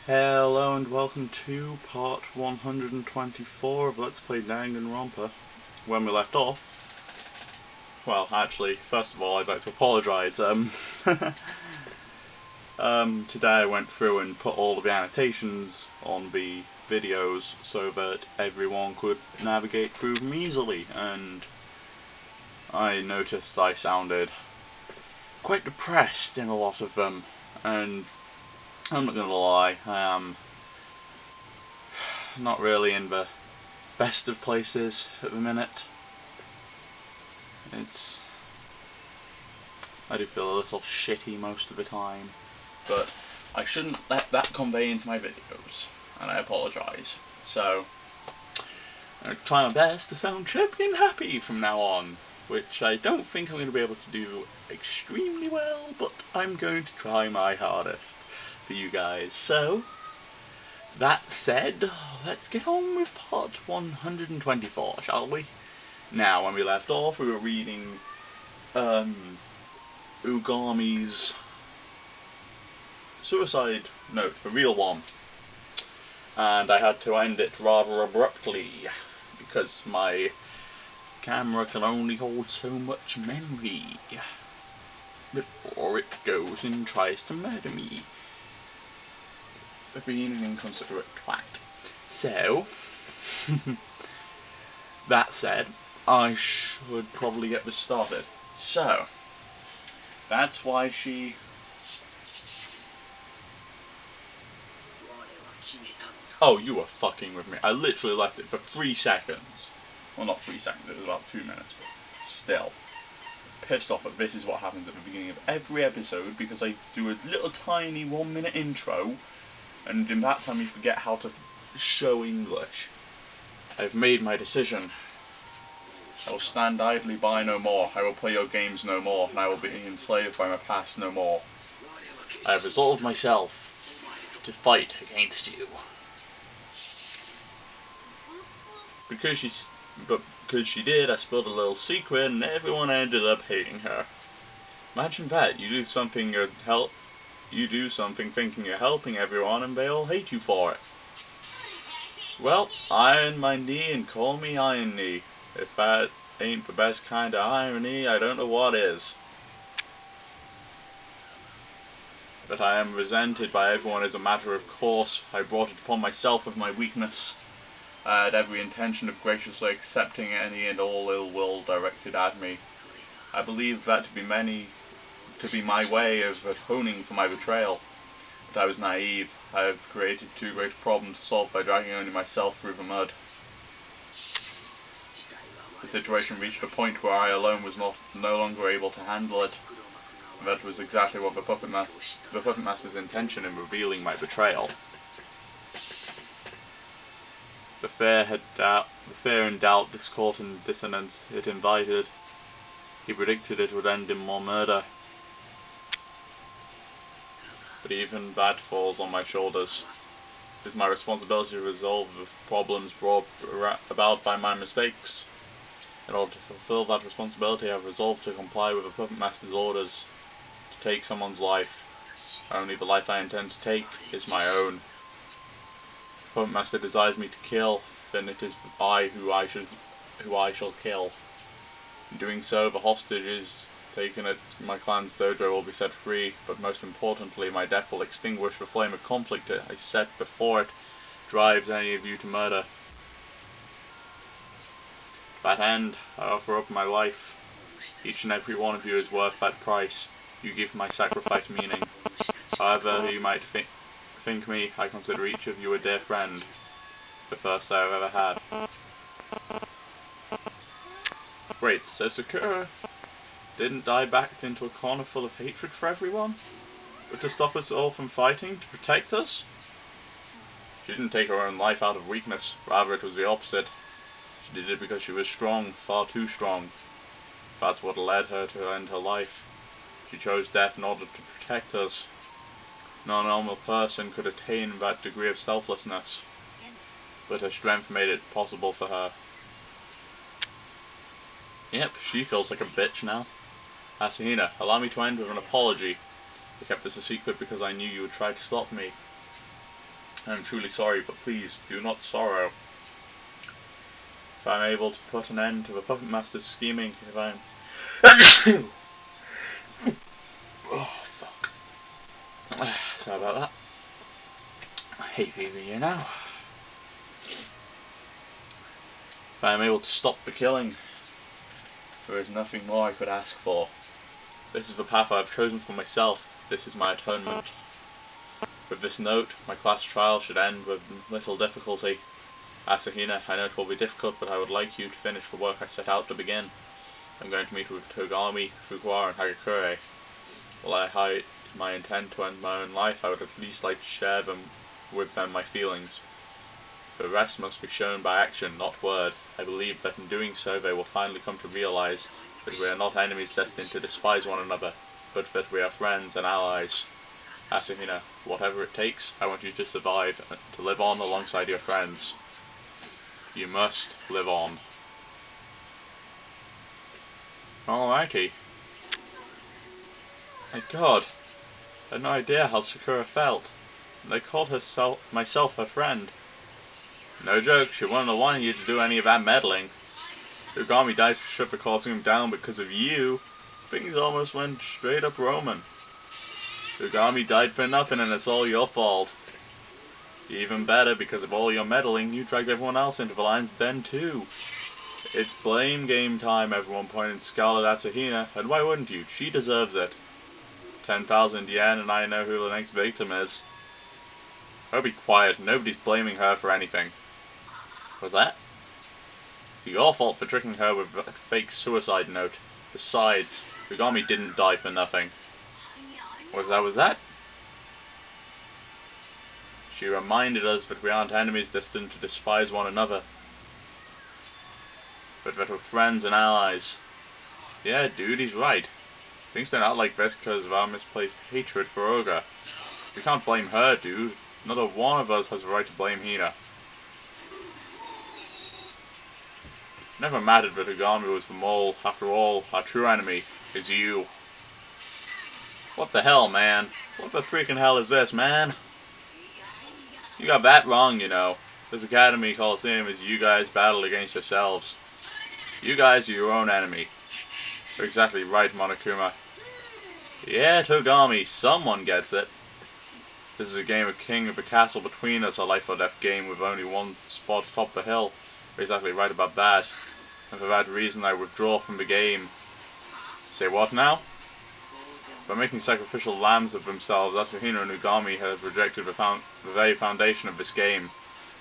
Hello and welcome to part 124 of Let's Play Dangan Ronpa. When we left off, well, actually, first of all, I'd like to apologise. Today I went through and put all of the annotations on the videos so that everyone could navigate through them easily, and I noticed I sounded quite depressed in a lot of them, and I'm not gonna lie, I am not really in the best of places at the minute. I do feel a little shitty most of the time, but I shouldn't let that convey into my videos, and I apologise. So, I'm going to try my best to sound chirpy and happy from now on, which I don't think I'm going to be able to do extremely well, but I'm going to try my hardest for you guys. So, that said, let's get on with part 124, shall we? Now, when we left off, we were reading Ugami's suicide note, the real one, and I had to end it rather abruptly because my camera can only hold so much memory before it goes and tries to murder me for being an inconsiderate twat. So, that said, I should probably get this started. So, that's why she... Oh, you were fucking with me. I literally left it for 3 seconds. Well, not 3 seconds, it was about 2 minutes, but still. Pissed off that this is what happens at the beginning of every episode, because I do a little tiny 1-minute intro, and in that time you forget how to show English. I've made my decision. I will stand idly by no more. I will play your games no more, and I will be enslaved by my past no more. I have resolved myself to fight against you. Because she did, I spilled a little secret, and everyone ended up hating her. Imagine that. You do something thinking you're helping everyone, and they all hate you for it. Well, iron my knee and call me Iron Knee. If that ain't the best kind of irony, I don't know what is. But I am resented by everyone as a matter of course. I brought it upon myself of my weakness. I had every intention of graciously accepting any and all ill will directed at me. I believed that to be my way of atoning for my betrayal. But I was naive. I have created too great a problem to solve by dragging only myself through the mud. The situation reached a point where I alone was no longer able to handle it. That was exactly what the Puppet Master's intention in revealing my betrayal. The fear and doubt, discord and dissonance it invited. He predicted it would end in more murder. But even that falls on my shoulders. It is my responsibility to resolve the problems brought about by my mistakes. In order to fulfill that responsibility, I have resolved to comply with the Puppet Master's orders. To take someone's life. Only the life I intend to take is my own. If the Puppet Master desires me to kill, then it is I who I shall kill. In doing so, the hostages taken at my clan's dojo will be set free, but most importantly, my death will extinguish the flame of conflict I set before it drives any of you to murder. To that end, I offer up my life. Each and every one of you is worth that price. You give my sacrifice meaning. However you might think me, I consider each of you a dear friend. The first I have ever had. Wait, so Sakura didn't die backed into a corner full of hatred for everyone? But to stop us all from fighting, to protect us? She didn't take her own life out of weakness, rather it was the opposite. She did it because she was strong, far too strong. That's what led her to end her life. She chose death in order to protect us. No normal person could attain that degree of selflessness, but her strength made it possible for her. Yep, she feels like a bitch now. Asahina, allow me to end with an apology. I kept this a secret because I knew you would try to stop me. I am truly sorry, but please, do not sorrow. If I am able to put an end to the Puppet Master's scheming, if I am... Oh, fuck. Sorry about that. I hate fever here now. If I am able to stop the killing, there is nothing more I could ask for. This is the path I have chosen for myself. This is my atonement. With this note, my class trial should end with little difficulty. Asahina, I know it will be difficult, but I would like you to finish the work I set out to begin. I'm going to meet with Togami, Fukuara, and Hagakure. While I hide my intent to end my own life, I would at least like to share with them my feelings. The rest must be shown by action, not word. I believe that in doing so they will finally come to realize that we are not enemies destined to despise one another, but that we are friends and allies. Asahina, whatever it takes, I want you to survive and to live on alongside your friends. You must live on. Alrighty. My god, I had no idea how Sakura felt, and I called myself her friend. No joke, she wouldn't have wanted you to do any of that meddling. Ugami died for Shipper causing him down because of you. Things almost went straight up Roman. Ugami died for nothing and it's all your fault. Even better, because of all your meddling, you dragged everyone else into the lion's den too. It's blame game time, everyone pointed Scarlet at Asahina, and why wouldn't you? She deserves it. 10,000 yen and I know who the next victim is. Oh, be quiet, nobody's blaming her for anything. What's that? It's your fault for tricking her with a fake suicide note. Besides, Ugami didn't die for nothing. Was that? She reminded us that we aren't enemies destined to despise one another, but that we're friends and allies. Yeah, dude, he's right. Things turn out like this because of our misplaced hatred for Oga. We can't blame her, dude. Another one of us has the right to blame Hina. Never mattered that Ugami was the mole. After all, our true enemy is you. What the hell, man? What the freaking hell is this, man? You got that wrong, you know. This Academy Coliseum is you guys battle against yourselves. You guys are your own enemy. You're exactly right, Monokuma. Yeah, Togami, someone gets it. This is a game of king of a castle between us, a life or death game with only one spot atop the hill. You're exactly right about that. And for that reason I withdraw from the game. Say what now? By making sacrificial lambs of themselves, Asahina and Ugami have rejected the very foundation of this game.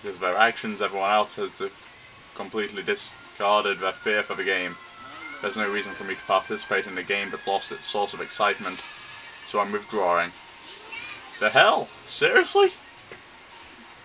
Because of their actions, everyone else has completely discarded their fear for the game. There's no reason for me to participate in a game that's lost its source of excitement, so I'm withdrawing. The hell? Seriously?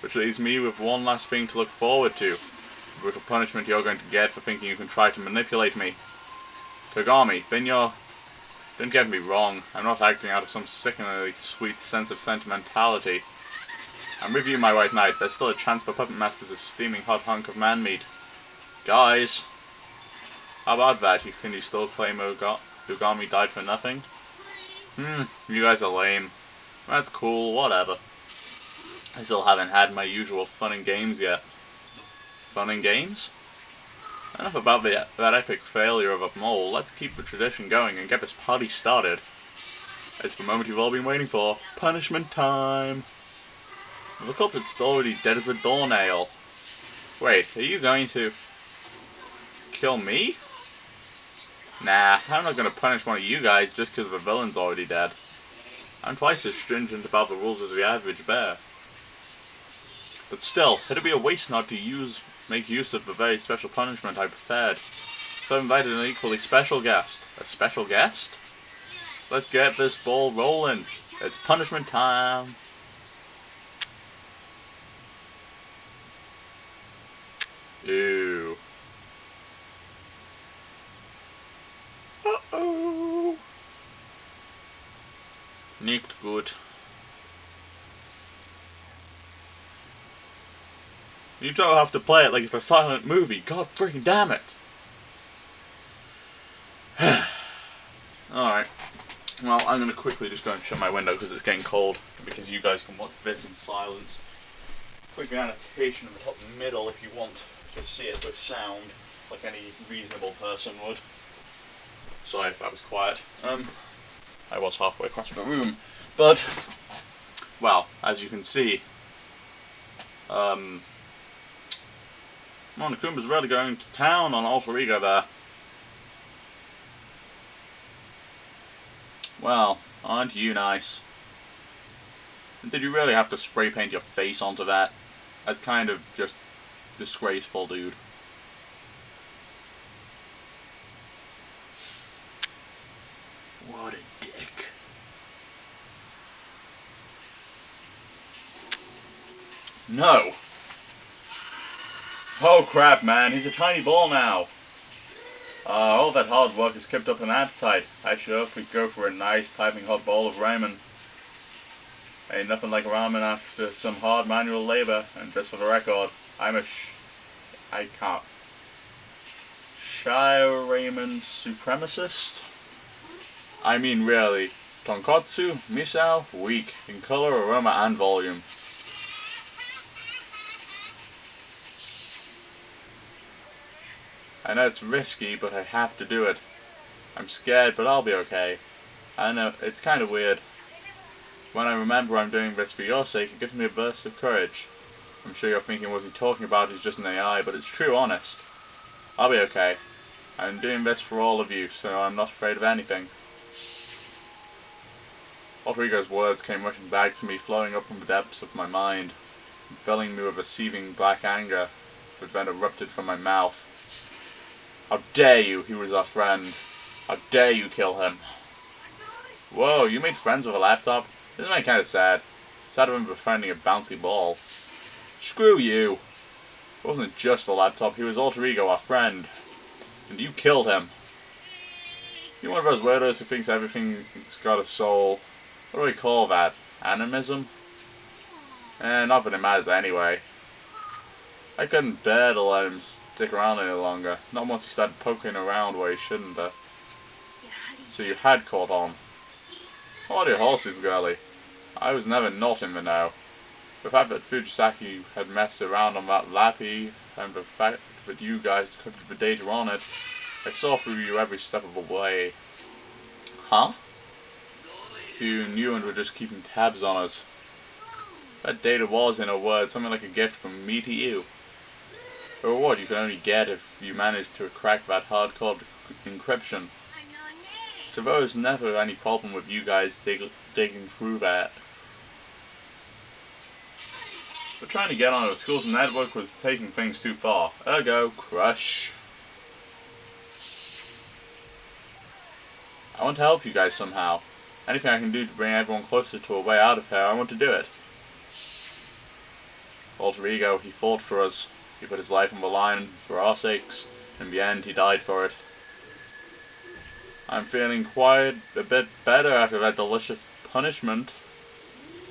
Which leaves me with one last thing to look forward to. The brutal punishment you're going to get for thinking you can try to manipulate me. Togami, don't get me wrong, I'm not acting out of some sickeningly sweet sense of sentimentality. I'm with you, my white knight. There's still a chance for Puppet Master's a steaming hot hunk of man-meat. Guys, how about that? Can you still claim Ugami died for nothing? You guys are lame. That's cool, whatever. I still haven't had my usual fun and games yet. Fun and games? Enough about that epic failure of a mole. Let's keep the tradition going and get this party started. It's the moment you've all been waiting for. Punishment time! The culprit's already dead as a doornail. Wait, are you going to kill me? Nah, I'm not going to punish one of you guys just because the villain's already dead. I'm twice as stringent about the rules as the average bear. But still, it'd be a waste not to make use of the very special punishment I prepared. So I've invited an equally special guest. A special guest? Let's get this ball rolling. It's punishment time. Ew. Uh-oh. Nicht gut. You don't have to play it like it's a silent movie. God freaking damn it. Alright. Well, I'm going to quickly just go and shut my window because it's getting cold. Because you guys can watch this in silence. quick annotation in the top middle if you want to see it with sound, like any reasonable person would. Sorry if I was quiet. I was halfway across the room, but well, as you can see, Monokuma's really going to town on Alter Ego there. Well, aren't you nice? Did you really have to spray paint your face onto that? That's kind of just disgraceful, dude. What a dick. No! Oh crap, man, he's a tiny ball now. All that hard work has kept up an appetite. I sure could go for a nice piping hot bowl of ramen. Ain't nothing like ramen after some hard manual labor, and just for the record, I'm a I can't. Shire ramen supremacist? I mean really, tonkotsu, miso, weak, in color, aroma, and volume. I know it's risky, but I have to do it. I'm scared, but I'll be okay. I know, it's kind of weird. When I remember I'm doing this for your sake, it gives me a burst of courage. I'm sure you're thinking, what's he talking about? He's just an AI, but it's true, honest. I'll be okay. I'm doing this for all of you, so I'm not afraid of anything. Alter Ego's words came rushing back to me, flowing up from the depths of my mind, filling me with a seething black anger, which then erupted from my mouth. How dare you? He was our friend. How dare you kill him? Whoa, you made friends with a laptop? Isn't that kind of sad? Sadder than befriending a bouncy ball. Screw you. It wasn't just a laptop, he was Alter Ego, our friend. And you killed him. You're one of those weirdos who thinks everything's got a soul. What do we call that? Animism? Not that it matters anyway. I couldn't bear to let him stick around any longer. Not once he started poking around where he shouldn't have. So you had caught on. Hold your horses, girlie. I was never not in the know. The fact that Fujisaki had messed around on that lappy, and the fact that you guys took the data on it, I saw through you every step of the way. Huh? So you knew and were just keeping tabs on us. That data was, in a word, something like a gift from me to you. A reward you can only get if you managed to crack that hard-coded encryption. So there was never any problem with you guys digging through that. But trying to get onto the school's network was taking things too far. Ergo, crush. I want to help you guys somehow. Anything I can do to bring everyone closer to a way out of here, I want to do it. Alter Ego, he fought for us. He put his life on the line for our sakes. In the end, he died for it. I'm feeling quite a bit better after that delicious punishment.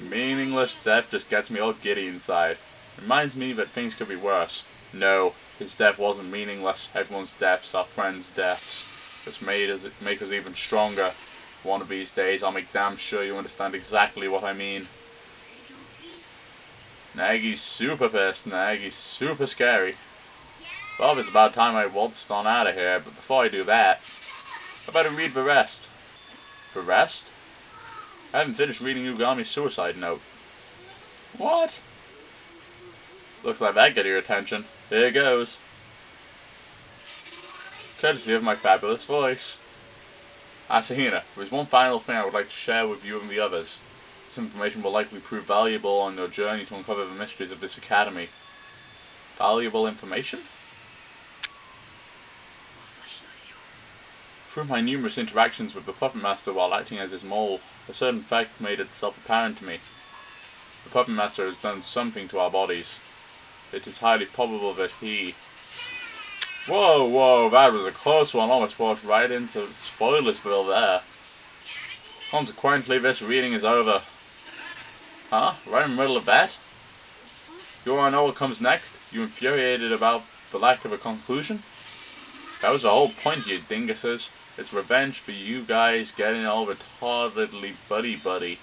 Meaningless death just gets me all giddy inside. Reminds me that things could be worse. No, his death wasn't meaningless. Everyone's deaths are friends' deaths. This make us even stronger. One of these days, I'll make damn sure you understand exactly what I mean. Nagi's super pissed. Nagi's super scary. Well, it's about time I waltzed on out of here, but before I do that, I better read the rest. The rest? I haven't finished reading Ugami's suicide note. What? Looks like that got your attention. Here goes. Courtesy of my fabulous voice. Asahina, there is one final thing I would like to share with you and the others. This information will likely prove valuable on your journey to uncover the mysteries of this academy. Valuable information? Through my numerous interactions with the Puppet Master while acting as his mole, a certain fact made itself apparent to me. The Puppet Master has done something to our bodies. It is highly probable that he... Whoa, that was a close one. Almost walked right into Spoilersville there. Consequently, this reading is over. Huh? Right in the middle of that? You wanna know what comes next? You infuriated about the lack of a conclusion? That was the whole point, you dinguses. It's revenge for you guys getting all retardedly buddy-buddy.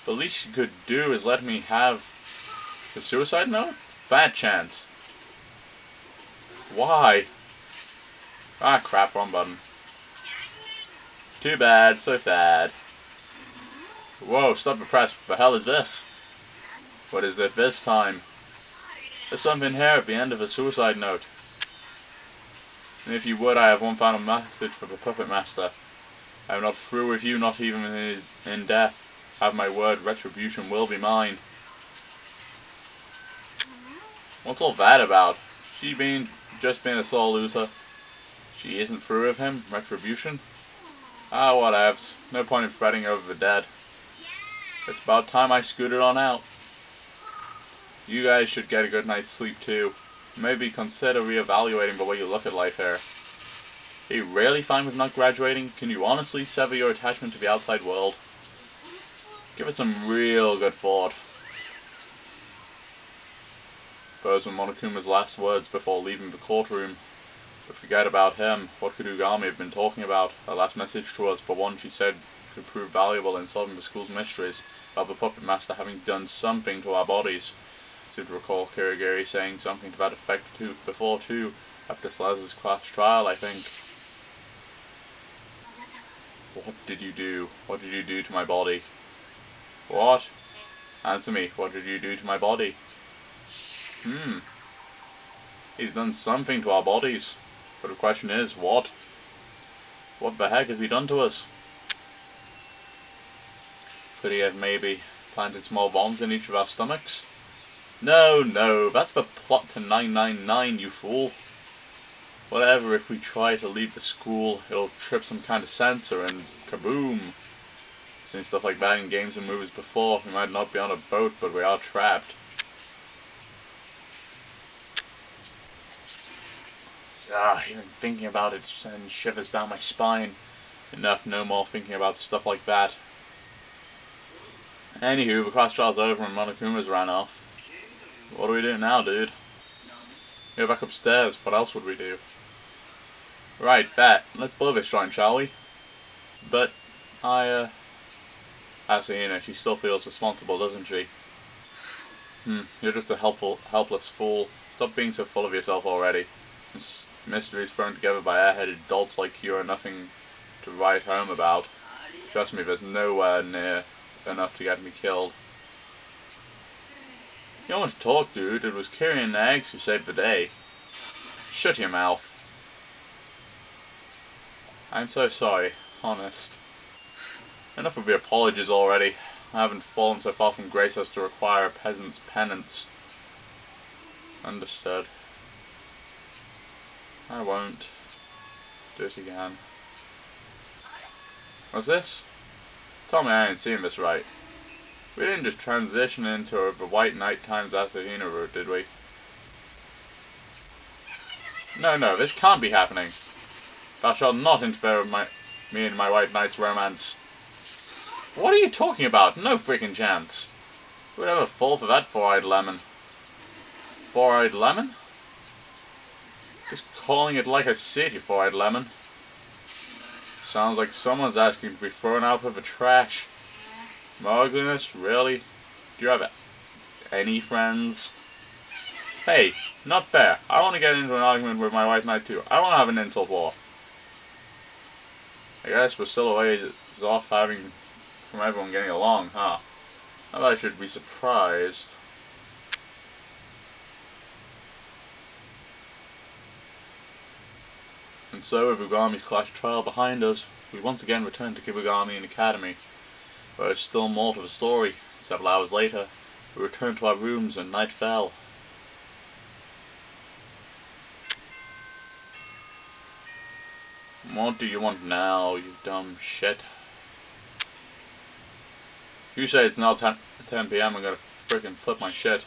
The least you could do is let me have The suicide note? Bad chance. Why? Ah, crap, wrong button. Too bad, so sad. Whoa, stop the press. What the hell is this? What is it this time? There's something here at the end of a suicide note. And if you would, I have one final message for the Puppet Master. I am not through with you, not even in death. Have my word, retribution will be mine. What's all that about? She just being a sore loser. She isn't through with him? Retribution? Ah, whatevs. No point in fretting over the dead. It's about time I scooted on out. You guys should get a good night's sleep too. Maybe consider reevaluating the way you look at life here. Are you really fine with not graduating? Can you honestly sever your attachment to the outside world? Give it some real good thought. Those were Monokuma's last words before leaving the courtroom. But forget about him. What could Ugami have been talking about? Her last message to us, for one she said could prove valuable in solving the school's mysteries, about the Puppet Master having done something to our bodies. I seem to recall Kirigiri saying something to that effect before too, after Slaz's class trial, I think. What did you do? What did you do to my body? What? Answer me, what did you do to my body? He's done something to our bodies. But the question is, what? What the heck has he done to us? Could he have maybe planted small bombs in each of our stomachs? No, that's the plot to 999, you fool. Whatever, if we try to leave the school, it'll trip some kind of sensor and kaboom. Seen stuff like that in games and movies before. We might not be on a boat, but we are trapped. Even thinking about it sends shivers down my spine. Enough, no more thinking about stuff like that. Anywho, the class trial's over and Monokuma's ran off. What do we do now, dude? Go back upstairs. What else would we do? Right, bet. Let's blow this joint, shall we? But, Asahina, she still feels responsible, doesn't she? You're just a helpless fool. Stop being so full of yourself already. Mysteries thrown together by airheaded dolts like you are nothing to write home about. Trust me, there's nowhere near enough to get me killed. You don't want to talk, dude. It was Kiri and Eggs who saved the day. Shut your mouth. I'm so sorry, honest. Enough of your apologies already. I haven't fallen so far from grace as to require a peasant's penance. Understood. I won't do it again. What's this? Tell me I ain't seeing this right. We didn't just transition into the White Knight times Asahina route, did we? No, this can't be happening. Thou shalt not interfere with me and my White Knight's romance. What are you talking about? No freaking chance. Who would ever fall for that four-eyed lemon? Four-eyed lemon? Just calling it like I see it, you four-eyed lemon. Sounds like someone's asking to be thrown out with the trash. My ugliness, really? Do you have any friends? Hey, not fair. I want to get into an argument with my White Knight too. I want to have an insult war. I guess we're still a ways off from everyone getting along, huh? I thought I should be surprised. And so, with Ugami's class trial behind us, we once again return to Kibugami Academy, where there's still more to the story. Several hours later, we returned to our rooms and night fell. What do you want now, you dumb shit? You say it's now 10 PM, I'm gonna frickin' flip my shit.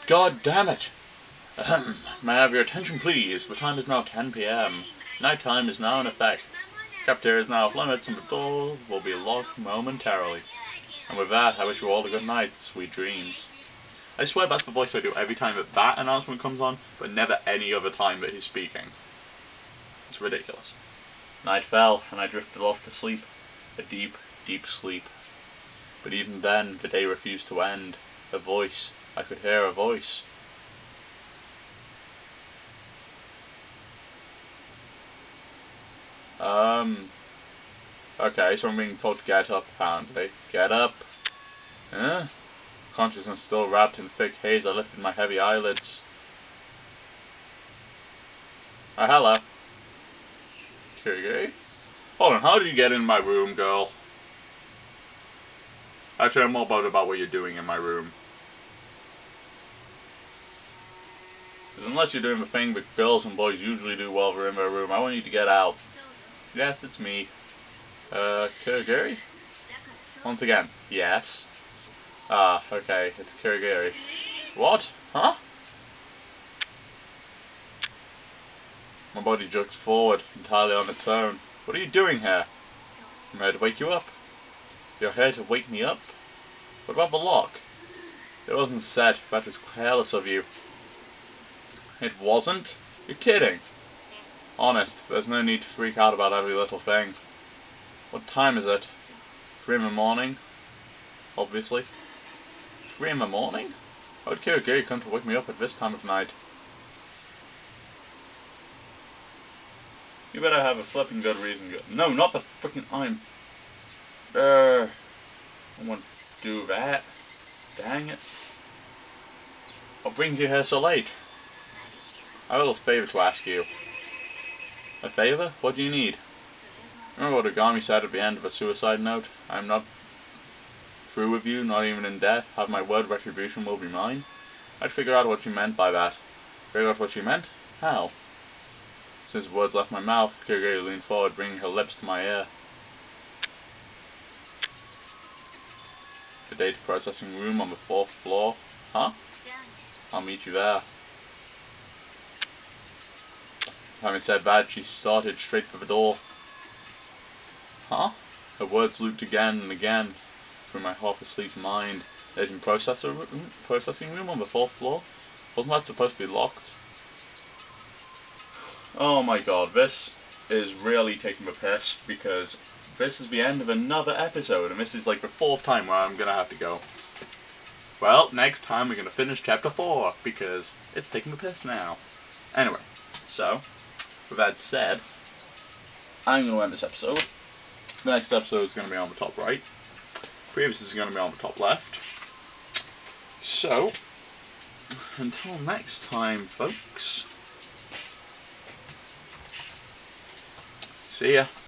God damn it! May I have your attention please? The time is now 10 PM. Night time is now in effect. Cafeteria is now off limits and the door will be locked momentarily. And with that, I wish you all a good night, sweet dreams. I swear that's the voice I do every time that announcement comes on, but never any other time that he's speaking. It's ridiculous. Night fell, and I drifted off to sleep. A deep, deep sleep. But even then, the day refused to end. A voice, I could hear a voice. Okay, so I'm being told to get up, apparently. Get up. Huh? Consciousness still wrapped in thick haze, I lifted my heavy eyelids. Oh, hello. Okay. Hold on, how did you get in my room, girl? Actually, I'm more bothered about what you're doing in my room. Because unless you're doing the thing that girls and boys usually do while they're in their room, I want you to get out. Yes, it's me. Kurigiri? Once again, yes. Ah, okay, it's Kurigiri. What? Huh? My body jerks forward, entirely on its own. What are you doing here? I'm here to wake you up. You're here to wake me up? What about the lock? It wasn't set. That was careless of you. It wasn't? You're kidding. Honest, there's no need to freak out about every little thing. What time is it? 3 in the morning? Obviously. 3 in the morning? How would Kurigiri come to wake me up at this time of night? You better have a flipping good reason. No, not the frickin' I won't do that. Dang it. What brings you here so late? I have a little favour to ask you. A favour? What do you need? Remember what Agami said at the end of a suicide note? I am not through with you, not even in death. Have my word, retribution will be mine. I'd figure out what you meant by that. Figure out what you meant? How? Since the words left my mouth, Kurigiri leaned forward, bringing her lips to my ear. The data processing room on the 4th floor. Huh? I'll meet you there. Having said that, she started straight for the door. Huh? Her words looped again and again through my half-asleep mind. Data processing room on the 4th floor? Wasn't that supposed to be locked? Oh my god, this is really taking the piss, because this is the end of another episode, and this is like the 4th time where I'm gonna have to go. Well, next time we're gonna finish chapter 4, because it's taking the piss now. Anyway, so, with that said, I'm gonna end this episode. The next episode is gonna be on the top right. Previous is gonna be on the top left. So, until next time, folks. See ya.